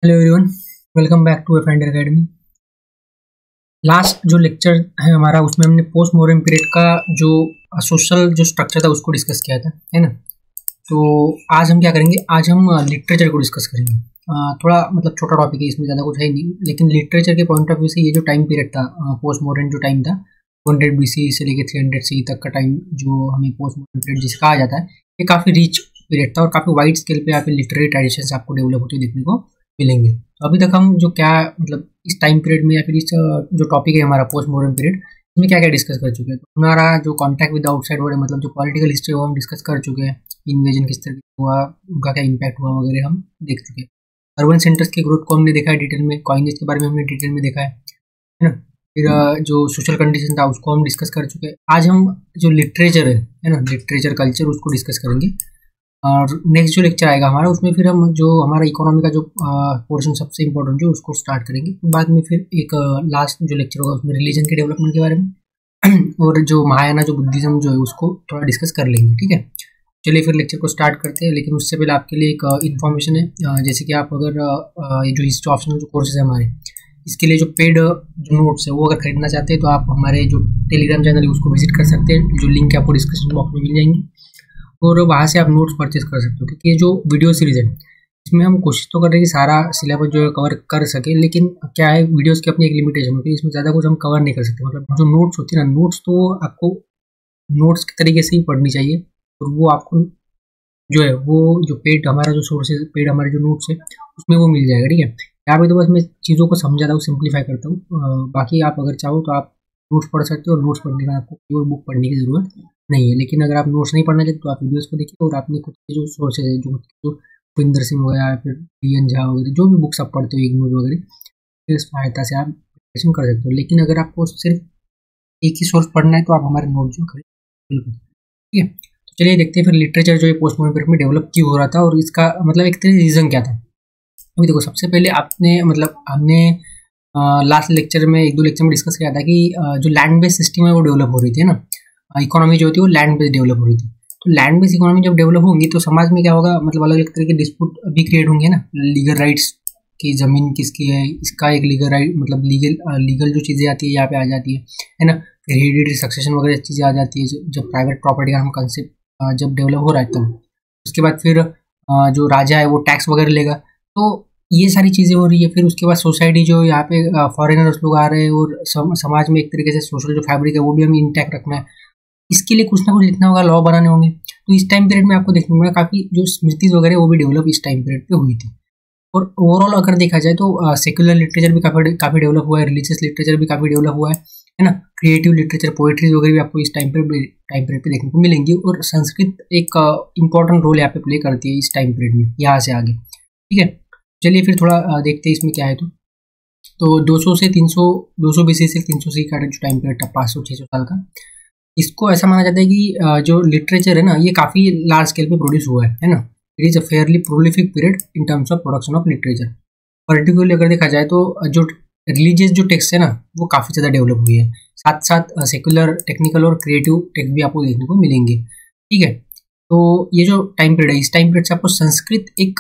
Hello everyone, welcome back to एफाइंडर academy. Last जो lecture है हमारा उसमें हमने पोस्ट मॉडर्न पीरियड का जो सोशल जो स्ट्रक्चर था उसको डिस्कस किया था, है ना। तो आज हम क्या करेंगे, आज हम लिटरेचर को डिस्कस करेंगे। थोड़ा मतलब छोटा टॉपिक है, इसमें ज़्यादा कुछ है नहीं, लेकिन लिटरेचर के पॉइंट ऑफ व्यू से ये जो टाइम पीरियड था, पोस्ट मॉडर्न जो टाइम था 200 BC से लेकर 300 CE तक का टाइम जो हमें पोस्ट मॉडर्न पीरियड जिसे कहा जाता है, ये काफ़ी रिच पीरियड था और काफ़ी वाइड स्केल पे यहाँ पे लिटरेरी ट्रेडिशंस आपको डेवलप होते देखने को मिलेंगे। तो अभी तक हम जो क्या मतलब इस टाइम पीरियड में या फिर इस जो टॉपिक है हमारा पोस्ट मॉडर्न पीरियड, इसमें क्या क्या डिस्कस कर चुके हैं। तो हमारा जो कॉन्टैक्ट विद आउटसाइड वर्ल्ड मतलब जो पॉलिटिकल हिस्ट्री वो हम डिस्कस कर चुके हैं, इन्वेजन किस तरह हुआ, उनका क्या इम्पैक्ट हुआ वगैरह हम देख चुके हैं। अर्बन सेंटर्स के ग्रोथ को हमने देखा है डिटेल में, कॉइनेज के बारे में हमने डिटेल में देखा है ना। फिर जो सोशल कंडीशन था उसको हम डिस्कस कर चुके हैं। आज हम जो लिटरेचर है ना, लिटरेचर कल्चर, उसको डिस्कस करेंगे। और नेक्स्ट जो लेक्चर आएगा हमारा उसमें फिर हम जो हमारा इकोनॉमी का जो पोर्शन सबसे इम्पोर्टेंट जो उसको स्टार्ट करेंगे। तो बाद में फिर एक लास्ट जो लेक्चर होगा उसमें रिलीजन के डेवलपमेंट के बारे में और जो महायाना जो बुद्धिज्म जो है उसको थोड़ा डिस्कस कर लेंगे, ठीक है। चलिए फिर लेक्चर को स्टार्ट करते हैं, लेकिन उससे पहले आपके लिए एक इन्फॉर्मेशन है। जैसे कि आप अगर जो हिस्ट्री ऑप्शनल जो कोर्सेज है हमारे, इसके लिए जो पेड जो नोट्स है वो अगर खरीदना चाहते हैं तो आप हमारे जो टेलीग्राम चैनल है उसको विजिट कर सकते हैं, जो लिंक है आपको डिस्क्रिप्शन बॉक्स में मिल जाएंगी और वहाँ से आप नोट्स परचेज कर सकते हो। क्योंकि ये जो वीडियो सीरीज है इसमें हम कोशिश तो कर रहे हैं कि सारा सिलेबस जो है कवर कर सके, लेकिन क्या है वीडियोस की अपनी एक लिमिटेशन होती है, इसमें ज़्यादा कुछ हम कवर नहीं कर सकते। मतलब जो नोट्स होती है ना, नोट्स तो आपको नोट्स के तरीके से ही पढ़नी चाहिए और वो आपको जो है वो जो पेड हमारा जो सोर्स है, पेड हमारे जो नोट्स है उसमें वो मिल जाएगा, ठीक है। यहाँ पे तो बस मैं चीज़ों को समझाता हूँ, सिंप्लीफाई करता हूँ। बाकी आप अगर चाहो तो आप नोट्स पढ़ सकते हो और नोट्स पढ़ने का आपको कोई बुक पढ़ने की ज़रूरत नहीं है। लेकिन अगर आप नोट्स नहीं पढ़ना चाहते तो आप वीडियोस को देखिए और अपने खुद के जो सोर्सेज है, जो भूपिंदर सिंह वगैरह या फिर DN झा वगैरह जो भी बुक्स आप पढ़ते हो, इग्नोर वगैरह, फिर सहायता से आप प्रिपरेशन कर सकते हो। लेकिन अगर आपको सिर्फ एक ही सोर्स पढ़ना है तो आप हमारे नोट जो करें बिल्कुल, ठीक है। तो चलिए देखते हैं फिर लिटरेचर जो है पोस्ट मॉडर्न पीरियड में डेवलप क्यों हो रहा था और इसका मतलब एक तरह रीज़न क्या था। अभी देखो, सबसे पहले आपने मतलब हमने लास्ट लेक्चर में एक दो लेक्चर में डिस्कस किया था कि जो लैंड बेस्ड सिस्टम है वो डेवलप हो रही थी ना, इकोनॉमी जो होती है वो लैंड बेस्ड डेवलप हो रही थी। तो लैंड बेस्ड इकोनॉमी जब डेवलप होंगी तो समाज में क्या होगा, मतलब अलग अलग तरह के डिस्प्यूट भी क्रिएट होंगे ना। लीगल राइट्स की ज़मीन किसकी है, इसका एक लीगल राइट मतलब लीगल जो चीज़ें आती है यहाँ पे आ जाती है ना। फिर हेरिडिटरी सक्सेशन वगैरह चीज़ें आ जाती है जब प्राइवेट प्रॉपर्टी का हम कंसेप्ट जब डेवलप हो रहा है तब। उसके बाद फिर जो राजा है वो टैक्स वगैरह लेगा, तो ये सारी चीज़ें हो रही है। फिर उसके बाद सोसाइटी जो यहाँ पे फॉरेनर्स लोग आ रहे हैं और समाज में एक तरीके से सोशल जो फैब्रिक है वो भी हमें इंटैक्ट रखना है। इसके लिए कुछ ना कुछ लिखना होगा, लॉ बनाने होंगे। तो इस टाइम पीरियड में आपको देखने को मिला काफ़ी जो स्मृतिज वगैरह वो भी डेवलप इस टाइम पीरियड पे हुई थी। और ओवरऑल अगर देखा जाए तो सेक्युलर लिटरेचर भी काफ़ी डेवलप हुआ है, रिलीजियस लिटरेचर भी काफ़ी डेवलप हुआ है ना। क्रिएटिव लिटरेचर, पोएट्रीज वगैरह भी आपको इस टाइम पीरियड पे देखने को मिलेंगी। और संस्कृत एक इंपॉर्टेंट रोल यहाँ पे प्ले करती है इस टाइम पीरियड में, यहाँ से आगे, ठीक है। चलिए फिर थोड़ा देखते हैं इसमें क्या है। तो 200 से 300 200 BC से 300 CE का जो टाइम पीरियड था 500-600 साल का, इसको ऐसा माना जाता है कि जो लिटरेचर है ना ये काफ़ी लार्ज स्केल पे प्रोड्यूस हुआ है ना। It is a fairly prolific period in terms of production of literature. Particularly अगर देखा जाए तो जो रिलीजियस जो टेक्स्ट है ना वो काफ़ी ज़्यादा डेवलप हुई है, साथ साथ सेकुलर, टेक्निकल और क्रिएटिव टेक्स्ट भी आपको देखने को मिलेंगे, ठीक है। तो ये जो टाइम पीरियड है, इस टाइम पीरियड से आपको संस्कृत एक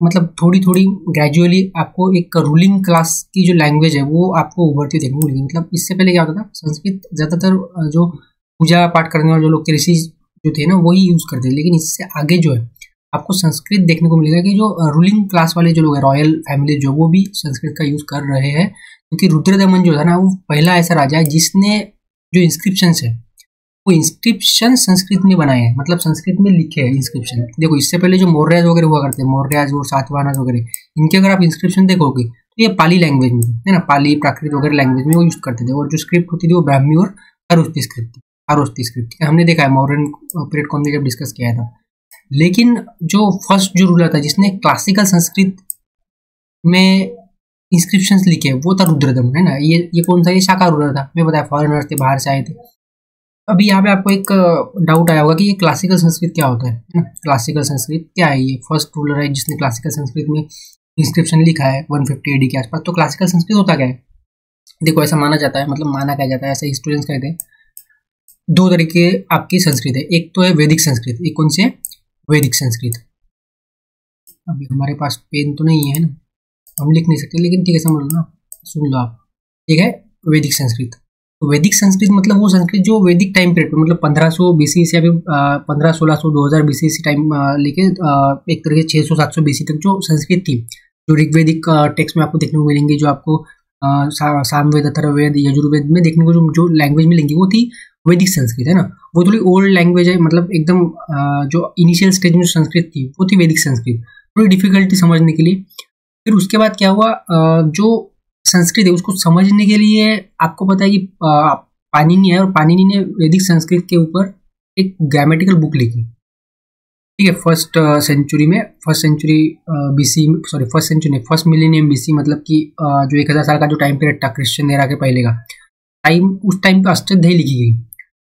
मतलब थोड़ी थोड़ी ग्रेजुअली आपको एक रूलिंग क्लास की जो लैंग्वेज है वो आपको उभरती देखने को मिलेगी। मतलब इससे पहले क्या होता था, संस्कृत ज़्यादातर जो पूजा पाठ करने वाले जो लोग थे, ऋषि जो थे ना वही यूज़ करते थे। लेकिन इससे आगे जो है आपको संस्कृत देखने को मिलेगा कि जो रूलिंग क्लास वाले जो लोग हैं, रॉयल फैमिली जो, वो भी संस्कृत का यूज़ कर रहे हैं। क्योंकि रुद्रदमन जो था ना वो पहला ऐसा राजा है जिसने जो इंस्क्रिप्शंस है वो इंस्क्रिप्शन संस्कृत में बनाए हैं, मतलब संस्कृत में लिखे हैं इंस्क्रिप्शन। देखो इससे पहले जो मौर्याज वगैरह हुआ करते हैं, मौर्याज और सातवाहन वगैरह, इनके अगर आप इंस्क्रिप्शन देखोगे तो ये पाली लैंग्वेज में है ना, पाली प्राकृत वगैरह लैंग्वेज में वो यूज करते थे। और जो स्क्रिप्ट होती थी वो ब्राह्मी और खरोष्ठी स्क्रिप्ट हमने देखा है मॉडर्न पीरियड को हमने जब डिस्कस किया था। लेकिन जो फर्स्ट जो रूलर था जिसने क्लासिकल संस्कृत में इंस्क्रिप्शंस लिखे वो था रुद्रदमन, है ना। ये कौन सा, ये शाका रूलर था। मैं बताया फॉरेनर्स थे, बाहर से आए थे। अभी यहाँ पे आपको एक डाउट आया होगा कि ये क्लासिकल संस्कृत क्या होता है। क्लासिकल संस्कृत क्या है, ये फर्स्ट रूलर है जिसने क्लासिकल संस्कृत में इंस्क्रिप्शन लिखा है 150 AD के आसपास। तो क्लासिकल संस्कृत होता क्या है, देखो ऐसा माना जाता है, मतलब माना क्या जाता है, ऐसे हिस्टोरियंस कहते हैं दो तरीके आपकी संस्कृत है। एक तो है वैदिक संस्कृत, एक कौन सी है, वैदिक संस्कृत। अभी हमारे पास पेन तो नहीं है ना, हम लिख नहीं सकते, लेकिन ठीक है समझ लो ना, सुन लो आप। ठीक है, वैदिक संस्कृत। तो वैदिक संस्कृत मतलब वो संस्कृत जो वैदिक टाइम पीरियड मतलब 1500 बीसी से अभी 1500-1600 2000 बीसी से टाइम लेके एक तरह से 600-700 बीसी तक जो संस्कृत थी, जो ऋग्वेदिक टेक्स्ट में आपको देखने को मिलेंगी, जो आपको सामवेद, अथर्ववेद, यजुर्वेद में देखने को जो लैंग्वेज मिलेंगी वो थी वैदिक संस्कृत, है ना। वो थोड़ी ओल्ड लैंग्वेज है, मतलब एकदम जो इनिशियल स्टेज में संस्कृत थी वो थी वैदिक संस्कृत, थोड़ी डिफिकल्टी समझने के लिए। फिर उसके बाद क्या हुआ, जो संस्कृत है उसको समझने के लिए आपको पता है कि पाणिनि है, और पाणिनि ने वैदिक संस्कृत के ऊपर एक ग्रामेटिकल बुक लिखी। ठीक है, first century BC, sorry first century नहीं, फर्स्ट मिलेनियम बीसी, मतलब कि जो 1000 साल का जो टाइम पीरियड था क्रिश्चियन एरा के पहले का टाइम, उस टाइम पे अष्टाध्यायी लिखी गई।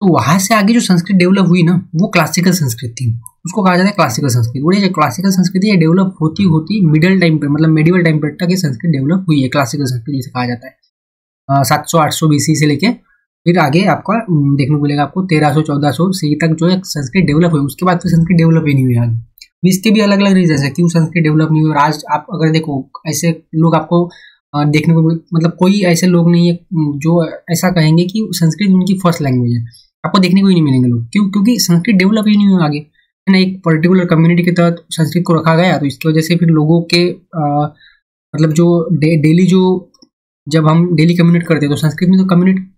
तो वहां से आगे जो संस्कृत डेवलप हुई ना, वो क्लासिकल संस्कृत थी, उसको कहा जाता है क्लासिकल संस्कृत। वो जो क्लासिकल संस्कृति है डेवलप होती होती मिडिल टाइम पे, मतलब मेडिवल टाइम पीरियड तक ये संस्कृत डेवलप हुई है, क्लासिकल संस्कृत जिसे कहा जाता है। 700-800 बीसी से लेके फिर आगे आपका देखने को मिलेगा आपको 1300-1400 सी तक जो है संस्कृत डेवलप हुई। उसके बाद फिर संस्कृत डेवलप ही नहीं हुई आगे। इसके भी अलग अलग रीजन है क्यों संस्कृत डेवलप नहीं हुई। और आज आप अगर देखो, ऐसे लोग आपको देखने को, मतलब कोई ऐसे लोग नहीं है जो ऐसा कहेंगे कि संस्कृत उनकी फर्स्ट लैंग्वेज है, आपको देखने को ही नहीं मिलेंगे लोग। क्यों? क्योंकि संस्कृत डेवलप ही नहीं हुआ आगे, है ना। एक पर्टिकुलर कम्युनिटी के तहत संस्कृत को रखा गया, तो इसकी वजह से फिर लोगों के मतलब जो डेली जो जब हम डेली कम्युनिकेट करते तो संस्कृत में तो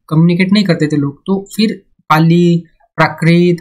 कम्युनिकेट नहीं करते थे लोग, तो फिर पाली, प्राकृत,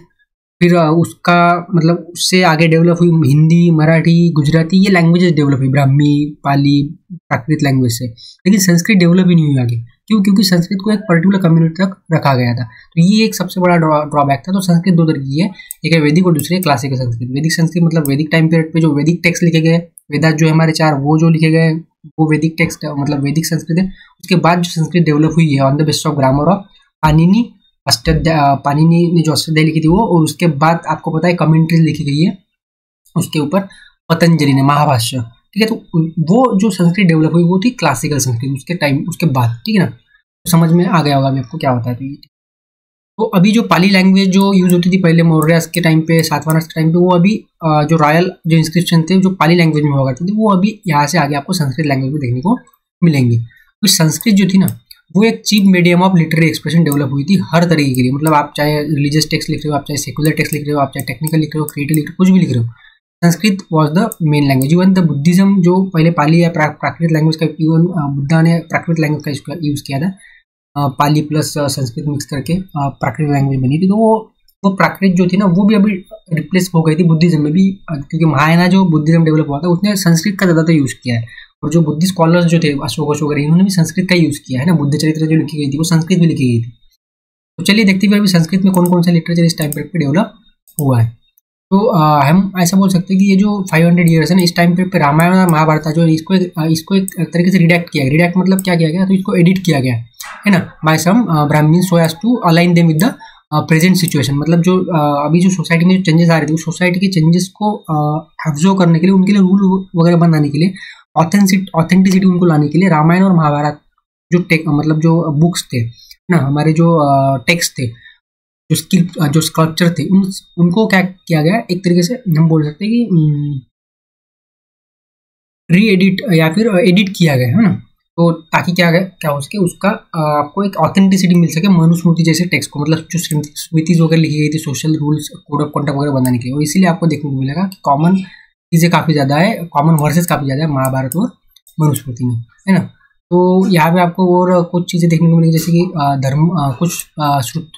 फिर उसका मतलब उससे आगे डेवलप हुई हिंदी, मराठी, गुजराती, ये लैंग्वेजेस डेवलप हुई, ब्राह्मी, पाली, प्राकृत लैंग्वेज से। लेकिन संस्कृत डेवलप ही नहीं हुई आगे। क्यों? क्योंकि संस्कृत को एक पर्टिकुलर कम्युनिटी तक रखा गया था। तो ये एक सबसे बड़ा ड्रॉबैक था। तो संस्कृत दो तरह की है, एक है वैदिक और दूसरी है क्लासिकल संस्कृत। वैदिक संस्कृत मतलब वैदिक टाइम पीरियड पे जो वैदिक टेक्स्ट लिखे गए, वेदास जो है हमारे 4, वो जो लिखे गए वो वैदिक टेक्स्ट मतलब वैदिक संस्कृत है। उसके बाद जो संस्कृत डेवलप हुई है on the basis of grammar of Panini, Panini ने जो अष्टाध्यायी लिखी थी वो, और उसके बाद आपको पता है कमेंट्रीज लिखी गई है उसके ऊपर पतंजलि ने, महाभाष्य। ठीक है, तो वो जो संस्कृत डेवलप हुई वो थी क्लासिकल संस्कृत उसके टाइम, उसके बाद। ठीक है ना, तो समझ में आ गया होगा अभी आपको क्या बताया। तो अभी जो पाली लैंग्वेज जो यूज होती थी पहले मौर्यस के टाइम पे, सातवाहन के टाइम पे, वो अभी जो रॉयल जो इंस्क्रिप्शन थे जो पाली लैंग्वेज में हुआ करते थे, वो अभी यहाँ से आगे आपको संस्कृत लैंग्वेज में देखने को मिलेंगे। तो संस्कृत जो थी ना, वो एक cheap medium of literary expression develop हुई थी हर तरीके के लिए। मतलब आप चाहे रिलीजियस टेक्स्ट लिख रहे हो, आप चाहे सेकुलर टेक्स्ट लिख रहे हो, आप चाहे टेक्निकल लिख रहे हो, क्रिएटिव लिख रहे हो, कुछ भी लिख रहे हो, Sanskrit was the main language. Even the Buddhism जो पहले पाली या प्राकृत लैंग्वेज का, इवन बुद्धा ने प्राकृत लैंग्वेज का यूज किया था, पाली प्लस संस्कृत मिक्स करके प्राकृत लैंग्वेज बनी थी। तो वो प्राकृत जो थी ना, वो भी अभी रिप्लेस हो गई थी बुद्धिज्म में भी, क्योंकि महायाना जो बुद्धिज्म डेवलप हुआ था उसने संस्कृत का ज़्यादातर यूज किया है। और जो बुद्धिस्ट स्कॉलर्स जो थे अशोक वगैरह, इन्होंने भी संस्कृत का यूज किया है ना। बुद्ध चरित्र जो लिखी गई थी वो संस्कृत में लिखी गई थी। तो चलिए देखते हैं अभी संस्कृत में कौन कौन सा लिटरेचर इस टाइम पीरियड पे डेवलप हुआ है। तो हम ऐसा बोल सकते हैं कि ये जो 500 ईयर्स है ना, इस टाइम पीरियड पे रामायण और महाभारत जो इसको एक तरीके से रिडैक्ट किया गया। रिडैक्ट मतलब क्या किया गया, तो इसको एडिट किया गया है ना, by some Brahmins so as to align them with the present situation. मतलब जो अभी जो सोसाइटी में जो चेंजेस आ रहे थे, उस सोसाइटी के चेंजेस को ऑब्जर्व करने के लिए, उनके लिए रूल वगैरह बनाने के लिए, ऑथेंटिसिटी उनको लाने के लिए रामायण और महाभारत जो मतलब जो बुक्स थे ना, हमारे जो टेक्स्ट थे, जो स्कल्पचर थे, उनको क्या किया गया, एक तरीके से हम बोल सकते हैं कि री एडिट या फिर एडिट किया गया है ना। तो ताकि क्या हो सके, उसका आपको एक ऑथेंटिसिटी मिल सके मनुस्मृति जैसे टेक्स्ट को, मतलब जो स्मृतिज वगैरह लिखी गई थी social rules, code of conduct वगैरह बनाने के लिए। और इसीलिए आपको देखने को मिलेगा कि कॉमन चीज़ें काफ़ी ज़्यादा है, कॉमन वर्सेस काफ़ी ज़्यादा है महाभारत और मनुस्मृति में, है ना। तो यहाँ पे आपको और कुछ चीज़ें देखने को मिलेगी, जैसे कि धर्म कुछ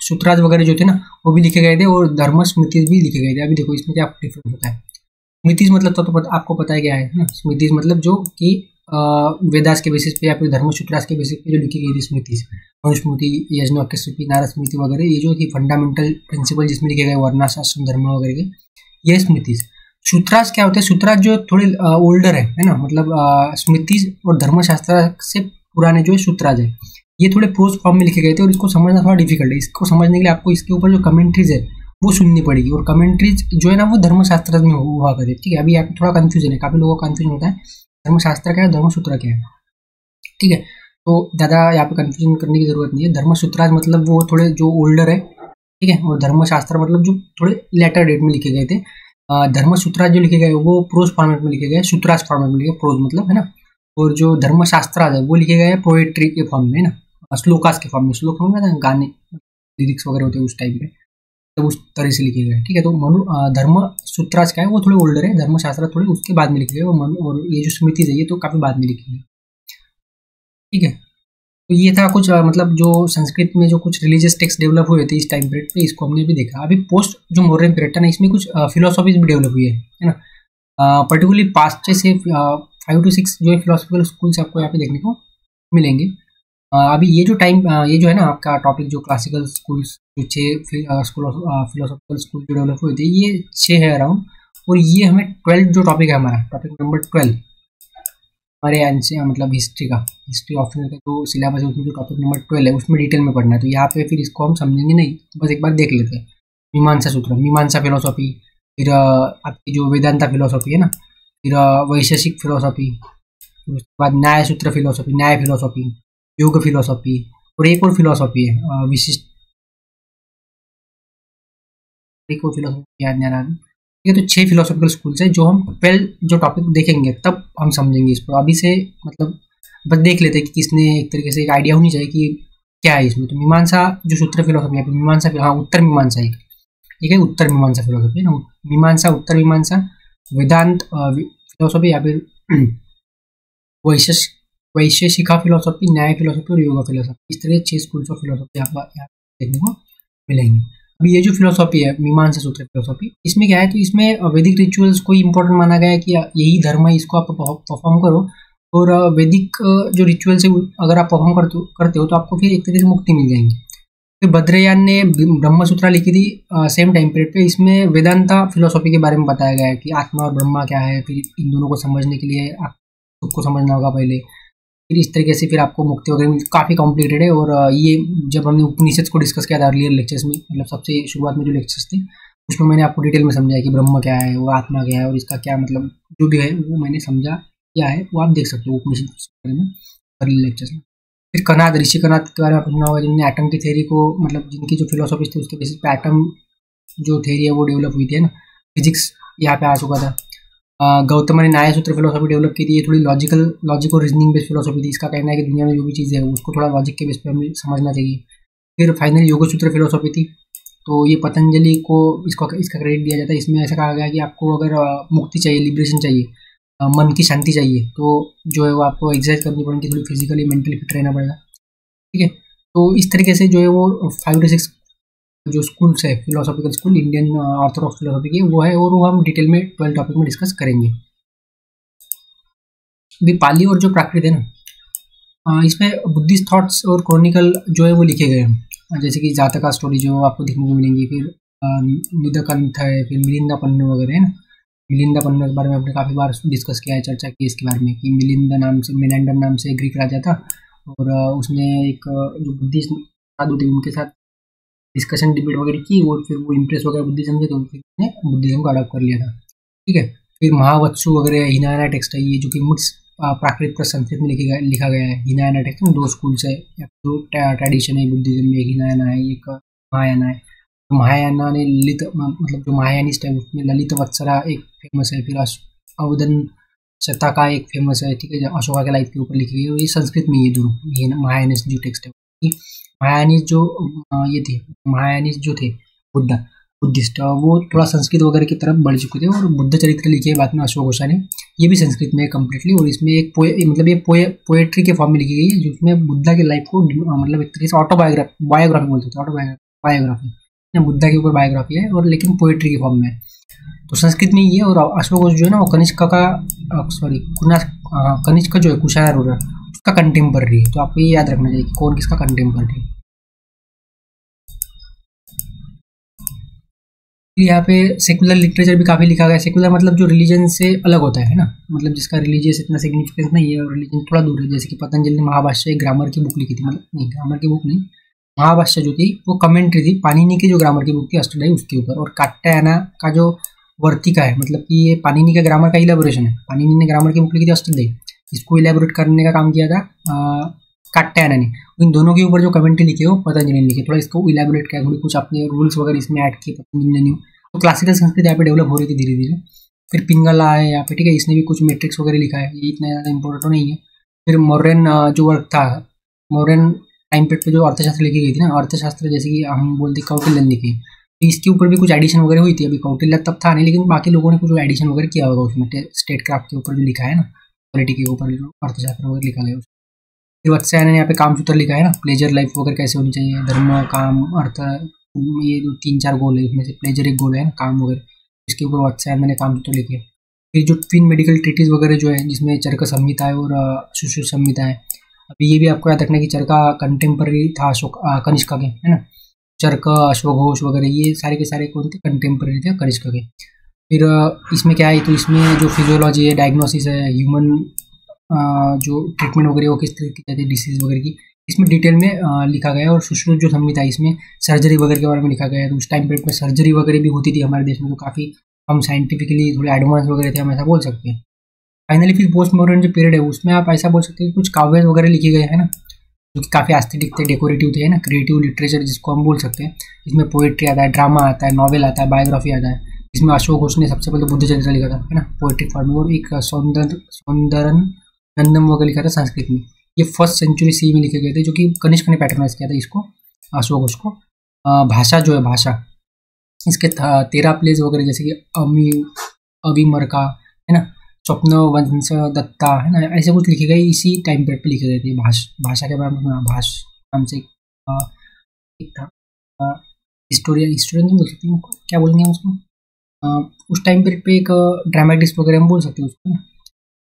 सूत्राज वगैरह जो थे ना, वो भी लिखे गए थे, और धर्म स्मृतिज भी लिखे गए थे। अभी देखो इसमें क्या डिफरेंस होता है। स्मृतिज मतलब तो आपको पता है क्या है ना, स्मृतिज मतलब जो कि वेदास के बेसिस पे या फिर धर्मसूत्रास के बेसिस पे जो लिखी गई थी स्मृति, मनुस्मृति, यज्ञवल्क्य स्मृति, नारद स्मृति वगैरह, ये जो थी फंडामेंटल प्रिंसिपल जिसमें लिखे गए वर्णाश्रम धर्म वगैरह के, ये स्मृति। सूत्रास क्या होता है, सूत्रास जो थोड़े ओल्डर है ना, मतलब स्मृति और धर्मशास्त्र से पुराने जो है सूत्रास है, ये थोड़े प्रोज फॉर्म में लिखे गए थे और इसको समझना थोड़ा डिफिकल्ट है। इसको समझने के लिए आपको इसके ऊपर जो कमेंट्रीज है वो सुननी पड़ेगी, और कमेंट्रीज जो है ना वो धर्मशास्त्र में हुआ करती है। ठीक है, अभी यहाँ पे थोड़ा कंफ्यूजन है, काफी लोगों का कंफ्यूजन होता है धर्मशास्त्र क्या है, धर्मसूत्र क्या है। ठीक है, तो ज़्यादा यहाँ पे कंफ्यूजन करने की जरूरत नहीं है। धर्मसूत्राज मतलब वो थोड़े जो ओल्डर है, ठीक है, और धर्मशास्त्र मतलब जो थोड़े लेटर डेट में लिखे गए थे। धर्मसूत्राज जो लिखे गए वो प्रोज फॉर्मेट में लिखे गए, सूत्रास फॉर्मेट में लिखे, प्रोज मतलब, है ना। और जो धर्मशास्त्र है वो लिखे गए हैं पोएट्री के फॉर्म में ना, श्लोकास के फॉर्म में। श्लोक होंगे ना गाने, लिरिक्स वगैरह होते हैं उस टाइम पे, तो उस तरह से लिखे गए। ठीक है, तो धर्म सूत्रास क्या है वो थोड़े ओल्डर है, धर्मशास्त्र थोड़े उसके बाद में लिखे गए, और ये जो स्मृति है ये तो काफी बाद में लिखी गई। ठीक है, तो ये था कुछ मतलब जो संस्कृत में जो कुछ रिलीजियस टेक्स्ट डेवलप हुए थे इस टाइम पीरियड पे, इसको हमने भी देखा। अभी पोस्ट जो मॉडर्न पीरियड था ना, इसमें कुछ फिलोसॉफीज भी डेवलप हुई है ना, पर्टिकुलरली पास्ट से 5 to 6 जो फिलोसफिकल स्कूल्स आपको यहाँ पे देखने को मिलेंगे। अभी ये जो टाइम ये जो है ना आपका टॉपिक, जो क्लासिकल स्कूल्स जो 6 फिलोसॉफिकल स्कूल जो डेवलप हुए थे, ये 6 है अराउंड। और ये हमें 12 जो टॉपिक है हमारा, टॉपिक नंबर 12 हमारे मतलब हिस्ट्री का, हिस्ट्री ऑफ का जो सिलेबस है उसमें जो टॉपिक नंबर 12 है उसमें डिटेल में पढ़ना है। तो यहाँ पे फिर इसको हम समझेंगे नहीं, तो बस एक बार देख लेते हैं। मीमांसा सूत्र, मीमांसा फिलोसॉफी, फिर आपकी जो वेदांता फिलोसॉफी है ना, फिर वैशेषिक फिलोसॉफी, उसके बाद न्याय सूत्र फिलोसॉफी, न्याय फिलोसॉफी, योग फिलोसॉफी, और एक और फिलोसॉफी है विशिष्ट, एक और फिलोसॉफी याद नहीं आ रहा। ठीक है, तो 6 फिलोसॉफिकल स्कूल्स है जो हम 12 जो टॉपिक देखेंगे तब हम समझेंगे इसको। अभी से मतलब बस देख लेते हैं कि किसने एक तरीके से एक आइडिया होनी चाहिए कि क्या है इसमें। तो मीमांसा जो सूत्र फिलोसॉफी है, मीमांसा, हाँ उत्तर मीमांसा है, ठीक है, उत्तर मीमांसा फिलोसॉफी है ना, मीमांसा, उत्तर मीमांसा, वेदांत फिलोसॉफी, या फिर वैशेषिका फिलोसॉफी, न्याय फिलोसॉफी और योगा फिलोसॉफी। इस तरह 6 स्कूल्स ऑफ फिलोसॉफी यहाँ देखने को मिलेंगे। अभी ये जो फिलोसॉफी है मीमांसा सूत्र फिलोसॉफी, इसमें क्या है, तो इसमें वैदिक रिचुअल्स को इंपॉर्टेंट माना गया है कि यही धर्म है, इसको आप परफॉर्म करो, और वैदिक जो रिचुअल्स है अगर आप परफॉर्म करते हो तो आपको फिर एक तरीके से मुक्ति मिल जाएंगी। फिर भद्रयान ने ब्रह्मसूत्रा लिखी थी सेम टाइम पीरियड पे। इसमें वेदांता फिलोसॉफी के बारे में बताया गया है कि आत्मा और ब्रह्मा क्या है, फिर इन दोनों को समझने के लिए आपको खुद को समझना होगा पहले, फिर इस तरीके से फिर आपको मुक्ति वगैरह काफ़ी कॉम्प्लिकेटेड है। और ये जब हमने उपनिषद को डिस्कस किया था अर्लियर लेक्चर्स में, मतलब सबसे शुरुआत में जो लेक्चर्स थे उसमें मैंने आपको डिटेल में समझाया कि ब्रह्म क्या है, वो आत्मा क्या है, और इसका क्या मतलब जो भी है वो मैंने समझा क्या है, वो आप देख सकते हो उपनिषद के बारे में अर्लियर लेक्चर्स में। फिर कनाद, ऋषि कनाद के बारे में सुना होगा, जिन्होंने एटम की थ्योरी को, मतलब जिनकी जो फिलोसॉफी थी उसके बेसिस पे एटम जो थ्योरी है वो डेवलप हुई थी ना, फिजिक्स यहाँ पे आ चुका था। गौतम ने न्याय सूत्र फिलोसॉफी डेवलप की थी, ये थोड़ी लॉजिक और रीजनिंग बेस्ड फिलोसॉफी थी। इसका कहना है कि दुनिया में जो भी चीज़ें है उसको थोड़ा लॉजिक के बेस पे हमें समझना चाहिए। फिर फाइनली योग सूत्र फिलोसॉफी थी, तो ये पतंजलि को इसका क्रेडिट दिया जाता है। इसमें ऐसा कहा गया कि आपको अगर मुक्ति चाहिए, लिबरेशन चाहिए, मन की शांति चाहिए, तो जो है वो आपको एक्सरसाइज करनी पड़ेगी, थोड़ी फिजिकली मेंटली फिट रहना पड़ेगा। ठीक है, तो इस तरीके से जो है वो 5 to 6 जो स्कूल्स है philosophical school Indian Orthodox philosophy के वो है, और वो हम डिटेल में 12 टॉपिक में डिस्कस करेंगे। अभी पाली और जो प्राकृत है ना, इसमें बुद्धिस्ट थॉट्स और क्रॉनिकल जो है वो लिखे गए हैं, जैसे कि जातका स्टोरी जो आपको देखने को मिलेंगी, फिर निदकंठ है, फिर मिलिंदा पन्नु वगैरह है ना। मिलिंदा पन्नु के बारे में हमने काफ़ी बार डिस्कस किया है, चर्चा की इसके बारे में कि मिलिंदा नाम से, मेनेंडर नाम से ग्रीक राजा था, और उसने एक जो बुद्धिस्ट साधु थे उनके साथ डिस्कशन डिबेट वगैरह की, और फिर वो इंप्रेस हो गया बुद्धिज्म से, तो फिर उसने बुद्धिज्म को अडॉप्ट कर लिया था। ठीक है, फिर महावत्सु वगैरह हिनायना टेक्स्ट है, ये जो कि मिक्स प्राकृत पर संस्कृत में लिखा गया है। हिनायना टेक्स्ट में 2 स्कूल्स है, दो ट्रेडिशन है बुद्धिज्म में, हिनायना है, एक महायाना है। महायाना ने ललित, मतलब जो महायानिस्ट है उसमें ललित वत्सरा एक फेमस है, फिर अवधन शतका एक फेमस है। ठीक है, अशोका के लाइफ के ऊपर लिखी गई है, ये संस्कृत में ये दोनों, ये महायानिस्ट जो टेक्स्ट है, महायानिस्ट जो ये थे, महायानिस्ट जो थे बुद्धिस्ट, वो थोड़ा संस्कृत वगैरह की तरफ बढ़ चुके थे, और बुद्ध चरित्र लिखे बाद में अशोक घोषा ने, ये भी संस्कृत में कम्प्लीटली, और इसमें एक मतलब ये पोएट्री के फॉर्म में लिखी गई है, जिसमें बुद्धा की लाइफ को मतलब एक तरीके से बायोग्राफी बोलते थे, बायोग्राफी बुद्धा के ऊपर बायोग्राफी है, और लेकिन पोएट्री के फॉर्म में है। तो संस्कृत में ये, और अशोक घोष जो है ना वो कनिष्क जो है कुशायर रूलर उसका कंटेम्पररी है। तो आपको ये याद रखना चाहिए कि कौन किसका कंटेम्पररी है। यहाँ पे सेकुलर लिटरेचर भी काफ़ी लिखा गया है। सेकुलर मतलब जो रिलीजन से अलग होता है ना, मतलब जिसका रिलीजियस इतना सिग्निफिकेंस नहीं है और रिलीजन थोड़ा दूर है। जैसे कि पतंजलि ने महाभाष्य एक ग्रामर की बुक लिखी थी, मतलब नहीं ग्रामर की बुक नहीं, महाभाष्य जो थी वो कमेंट्री थी पाणिनि की जो ग्रामर की बुक थी अष्टाध्यायी उसके ऊपर। और कात्यायना का जो वर्तिका है, मतलब कि ये पाणिनि का ग्रामर का इलेबोरेशन है। पाणिनि ने ग्रामर की बुक लिखी थी अष्टाध्यायी, इसको इलेबोरेट करने का काम किया था कात्यायना ने। इन दोनों के ऊपर जो कमेंट्री लिखी है वो पतंजलि ने लिखी, थोड़ा इसको इलेबोरेट किया, थोड़ी कुछ अपने रूल्स वगैरह इसमें ऐड किए पतंजलि ने। तो क्लासिकल संस्कृत यहाँ पे डेवलप हो रही थी धीरे धीरे। फिर पिंगला है यहाँ पे, ठीक है, इसने भी कुछ मैट्रिक्स वगैरह लिखा है, ये इतना ज़्यादा इंपॉर्टेंट नहीं है। फिर मौर्यन जो वर्क था, मौर्यन टाइम पीरियड पे जो अर्थशास्त्र लिखी गई थी ना, अर्थशास्त्र जैसे कि हम बोलते कौटिल्य ने लिखी, तो इसके ऊपर भी कुछ एडिशन वगैरह हुई थी। अभी कौटिल्य तब था नहीं, लेकिन बाकी लोगों ने कुछ एडिशन वगैरह किया होगा उसमें, स्टेट क्राफ्ट के ऊपर भी लिखा है ना, पॉलिटी के ऊपर जो अर्थशास्त्र वगैरह लिखा गया। फिर वत्स्यायन ने यहाँ पे कामसूत्र लिखा है ना, प्लेजर लाइफ वगैरह कैसे होनी चाहिए, धर्म काम अर्थ, ये जो 3-4 गोल है, इसमें से प्लेजर एक गोल है ना, काम वगैरह, इसके ऊपर वत्स्यायन ने कामसूत्र लिखे। फिर जो 3 मेडिकल ट्रीटीज वगैरह जो है, जिसमें चरक संहिता है और सुश्रुत संहिता है। अभी ये भी आपको याद रखना कि चरका कंटेम्पररी था अशोक कनिष्क के, है ना, चरक अश्वक घोष वगैरह ये सारे के सारे कौन थे, कंटेम्पररी थे कनिष्क के। फिर इसमें क्या है, तो इसमें जो फिजियोलॉजी है, डायग्नोसिस है, ह्यूमन जो ट्रीटमेंट वगैरह वो किस तरह की जाती है डिसीज वगैरह की, इसमें डिटेल में लिखा गया है। और सुश्रुत जो संहिता है, इसमें सर्जरी वगैरह के बारे में लिखा गया है। तो उस टाइम पीरियड में सर्जरी वगैरह भी होती थी हमारे देश में, तो काफ़ी हम साइंटिफिकली थोड़े एडवांस वगैरह थे, हम ऐसा बोल सकते हैं। फाइनली फिर पोस्ट मॉडर्न जो पीरियड है, उसमें आप ऐसा बोल सकते हैं कुछ काव्य वगैरह लिखे गए हैं ना, जो कि काफ़ी एस्थेटिक थे, डेकोरेटिव थे, है ना, क्रिएटिव लिटरेचर जिसको हम बोल सकते हैं। इसमें पोएट्री आता है, ड्रामा आता है, नॉवेल आता है, बायोग्राफी आता है। इसमें अशोक घोष ने सबसे पहले बुद्ध चरित्र लिखा था, है ना, पोएट्रिक फॉर्म में, और एक सौंदर्य नंदम वगैरह लिखा था संस्कृत में। ये 1st सेंचुरी सी में लिखे गए थे, जो कि कनिष्क ने पैटर्नाइज किया था इसको, अशोक घोष को। भाषा जो है, भाषा इसके 13 प्लेज वगैरह, जैसे कि अविमर्का, है ना, स्वप्न वंश दत्ता, है ना, ऐसे कुछ लिखे गए इसी टाइम पीरियड पे लिखे गए थे। भाषा के बारे में नाम से एक था, हिस्टोरियन नहीं बोल सकते हैं, क्या बोलेंगे हम उसको, उस टाइम पीरियड पे एक ड्रामेटिक्स वगैरह हम बोल सकते हैं उसको।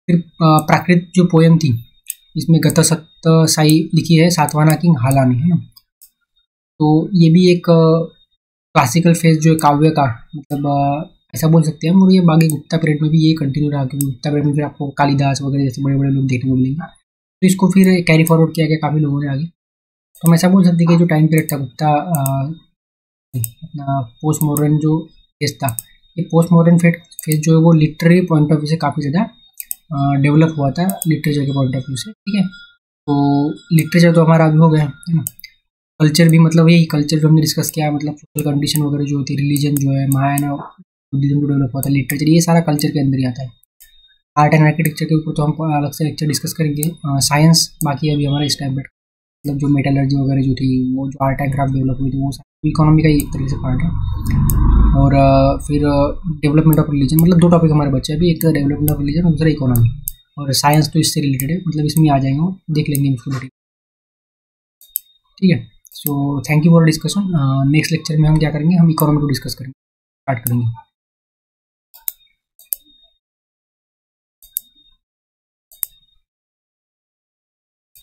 फिर प्राकृत जो पोएम थी, इसमें गतसत्त साई लिखी है सातवाहना किंग हाला ने, है ना। तो ये भी एक क्लासिकल फेज जो है काव्य का, मतलब ऐसा बोल सकते हैं हम। और ये बाकी गुप्ता पीरियड में भी ये कंटिन्यू रहा, क्योंकि गुप्ता पीरियड में फिर आपको कालिदास वगैरह जैसे बड़े बड़े लोग देखने को मिलेंगे, तो इसको फिर कैरी फॉरवर्ड किया गया काफ़ी लोगों ने आगे। तो हम ऐसा बोल सकते हैं कि जो टाइम पीरियड था गुप्ता अपना पोस्ट मॉडर्न जो फेज था, ये पोस्ट मॉडर्न फेज जो है वो लिटरेरी पॉइंट ऑफ व्यू से काफ़ी ज़्यादा डेवलप हुआ था, लिटरेचर के पॉइंट ऑफ व्यू से, ठीक है। तो लिटरेचर तो हमारा अभी हो गया, है ना। कल्चर भी, मतलब यही कल्चर जो हमने डिस्कस किया, मतलब सोशल कंडीशन वगैरह जो होती है, रिलीजन जो है, महायान बुद्धिज्म जो डेवलप हुआ था, लिटरेचर, ये सारा कल्चर के अंदर ही आता है। आर्ट एंड आर्किटेक्चर के ऊपर तो हम अलग से लेक्चर डिस्कस करेंगे। साइंस बाकी अभी हमारा इस टाइम पर, मतलब जो मेटलर्जी वगैरह जो थी, वो जो आर्ट एंड क्राफ्ट डेवलप हुई थी, वो इकोनॉमी का ही एक तरीके से पार्ट है। और फिर डेवलपमेंट ऑफ रिलीजन, मतलब 2 टॉपिक हमारे बच्चे अभी, एक तो डेवलपमेंट ऑफ रिलीजन और दूसरा इकोनॉमी। और साइंस तो इससे रिलेटेड है, मतलब इसमें आ जाएंगे, वो देख लेंगे उसको, ठीक है। So thank you for discussion. Next lecture में हम क्या करेंगे, हम इकोनॉमी को डिस्कस करेंगे, स्टार्ट करेंगे।